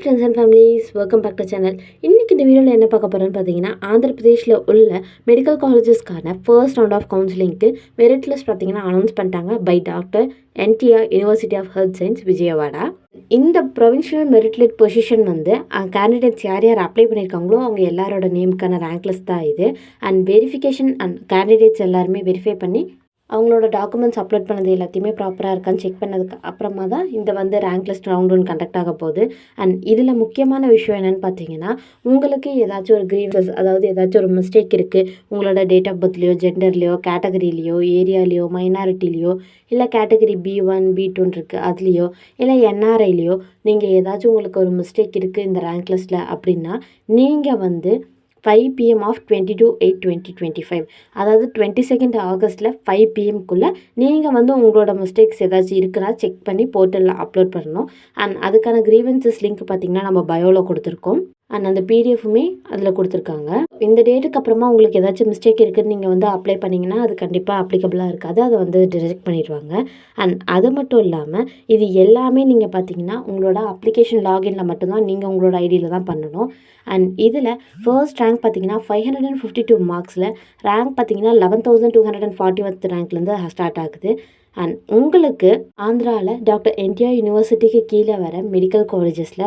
Friends and families, welcome back to channel. இன்றைக்கி இந்த வீடியோவில் என்ன பார்க்க போகிறோன்னு பார்த்தீங்கன்னா, ஆந்திர பிரதேஷில் உள்ள மெடிக்கல் காலேஜஸ்க்கான ஃபர்ஸ்ட் ரவுண்ட் ஆஃப் கவுன்சிலிங்க்கு மெரிட் லிஸ்ட் பார்த்தீங்கன்னா அனௌன்ஸ் பண்ணிட்டாங்க by doctor NTR university of health science Vijayawada. இந்த ப்ரொவின்ஷியல் மெரிட் லிஸ்ட் பொசிஷன் வந்து கேண்டிடேட்ஸ் யார் யார் அப்ளை பண்ணியிருக்காங்களோ அவங்க எல்லாரோட நேமுக்கான ரேங்க் லிஸ்ட் தான் இது. அண்ட் வெரிஃபிகேஷன் அண்ட் கேண்டிடேட்ஸ் எல்லாருமே வெரிஃபை பண்ணி அவங்களோட டாக்குமெண்ட்ஸ் அப்லோட் பண்ணது எல்லாத்தையுமே ப்ராப்பராக இருக்கான்னு செக் பண்ணதுக்கு அப்புறமா தான் இந்த வந்து rank list round one conduct ஆக போகுது. அண்ட் இதில் முக்கியமான விஷயம் என்னென்னு பார்த்தீங்கன்னா, உங்களுக்கு ஏதாச்சும் ஒரு கிரீவன்ஸ், அதாவது ஏதாச்சும் ஒரு மிஸ்டேக் இருக்குது உங்களோட டேட் ஆஃப் பர்த்லையோ, ஜெண்டர்லையோ, கேட்டகரிலையோ, ஏரியாலையோ, மைனாரிட்டிலையோ, இல்லை கேட்டகரி B1 B2 இருக்குது அதுலேயோ, இல்லை NRIலையோ நீங்கள் ஏதாச்சும் உங்களுக்கு ஒரு மிஸ்டேக் இருக்குது இந்த ரேங்க் லிஸ்ட்டில் அப்படின்னா, நீங்கள் வந்து 5 PM ஆஃப் 22/8/2025, அதாவது 22nd ஆகஸ்ட்டில் 5 PMக்குள்ளே நீங்கள் வந்து உங்களோட மிஸ்டேக்ஸ் ஏதாச்சும் இருக்குன்னா செக் பண்ணி போர்ட்டலில் அப்லோட் பண்ணணும். அண்ட் அதுக்கான கிரீவன்சஸ் லிங்க் பார்த்திங்கன்னா நம்ம பயோவில் கொடுத்துருக்கோம். அண்ட் அந்த பிடிஎஃப்புமே அதில் கொடுத்துருக்காங்க. இந்த டேட்டுக்கு அப்புறமா உங்களுக்கு ஏதாச்சும் மிஸ்டேக் இருக்குதுன்னு நீங்கள் வந்து அப்ளை பண்ணிங்கன்னா அது கண்டிப்பாக அப்ளிகபிளாக இருக்காது, அதை வந்து டிரெக்ட் பண்ணிடுவாங்க. அண்ட் அது மட்டும் இல்லாமல் இது எல்லாமே நீங்கள் பார்த்தீங்கன்னா உங்களோட அப்ளிகேஷன் லாகின்ல மட்டும்தான் நீங்கள் உங்களோட ஐடியில் தான் பண்ணணும். அண்ட் இதில் ஃபர்ஸ்ட் ரேங்க் பார்த்தீங்கன்னா 552 மார்க்ஸில் ரேங்க் பார்த்தீங்கன்னா 11,240 ரேங்க்லேருந்து ஸ்டார்ட் ஆகுது. அண்ட் உங்களுக்கு ஆந்திராவில் டாக்டர் என்டிஆர் யூனிவர்சிட்டிக்கு கீழே வர மெடிக்கல் காலேஜஸில்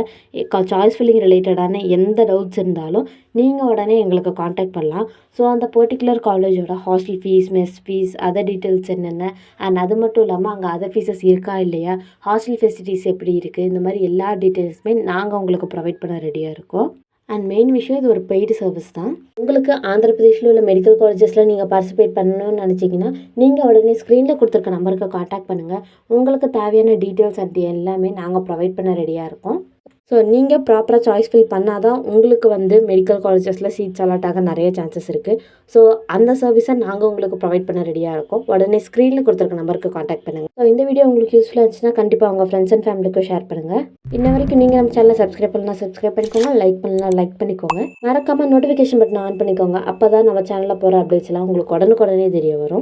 சாய்ஸ் ஃபில்லிங் ரிலேட்டடான எந்த டவுட்ஸ் இருந்தாலும் நீங்கள் உடனே எங்களுக்கு காண்டாக்ட் பண்ணலாம். ஸோ அந்த பர்டிகுலர் காலேஜோட hostel fees, mess fees, other details என்னென்ன, அண்ட் அது மட்டும் இல்லாமல் அங்கே அதர் ஃபீஸஸ் இருக்கா இல்லையா, ஹாஸ்டல் ஃபெசிலிட்டிஸ் எப்படி இருக்குது, இந்த மாதிரி எல்லா டீட்டெயில்ஸுமே நாங்கள் உங்களுக்கு ப்ரொவைட் பண்ண ரெடியாக இருக்கோம். அண்ட் மெயின் விஷயம் இது ஒரு பெய்டு சர்வீஸ் தான். உங்களுக்கு ஆந்திர பிரதேஷில் உள்ள மெடிக்கல் காலேஜஸில் நீங்கள் பார்ட்டிசிபேட் பண்ணணும்னு நினச்சிங்கன்னா நீங்கள் உடனே ஸ்க்ரீனில் கொடுத்துருக்க நம்பருக்கு காண்டாக்ட் பண்ணுங்கள். உங்களுக்கு தேவையான டீட்டெயில்ஸ் அது எல்லாமே நாங்கள் ப்ரொவைட் பண்ண ரெடியாக இருக்கோம். ஸோ நீங்கள் ப்ராப்பராக சாய்ஸ் ஃபில் பண்ணால் தான் உங்களுக்கு வந்து மெடிக்கல் காலேஜஸில் சீட்ஸ் அலாட் ஆக நிறைய சான்சஸ் இருக்குது. ஸோ அந்த சர்வீஸை நாங்கள் உங்களுக்கு ப்ரொவைட் பண்ண ரெடியாக இருக்கோம். உடனே ஸ்க்ரீனில் கொடுத்துருக்க நம்பருக்கு காண்டாக்ட் பண்ணுங்கள். ஸோ இந்த வீடியோ உங்களுக்கு யூஸ்ஃபுல்லாக இருந்துச்சுன்னா கண்டிப்பாக உங்கள் ஃப்ரெண்ட்ஸ் அண்ட் ஃபேமிலிக்கும் ஷேர் பண்ணுங்கள். இன்ன வரைக்கும் நீங்கள் நம்ம சேனலை சப்ஸ்கிரைப் பண்ணலாம், சப்ஸ்கிரைப் பண்ணிக்கோங்க. லைக் பண்ணலாம், லைக் பண்ணிக்கோங்க. மறக்காமல் நோட்டிஃபிகேஷன் பட்டன் ஆன் பண்ணிக்கோங்க. அப்போ தான் நம்ம சேனலில் போகிற அப்டேட்ஸ்லாம் உங்களுக்கு உடனுக்குடனே தெரிய வரும்.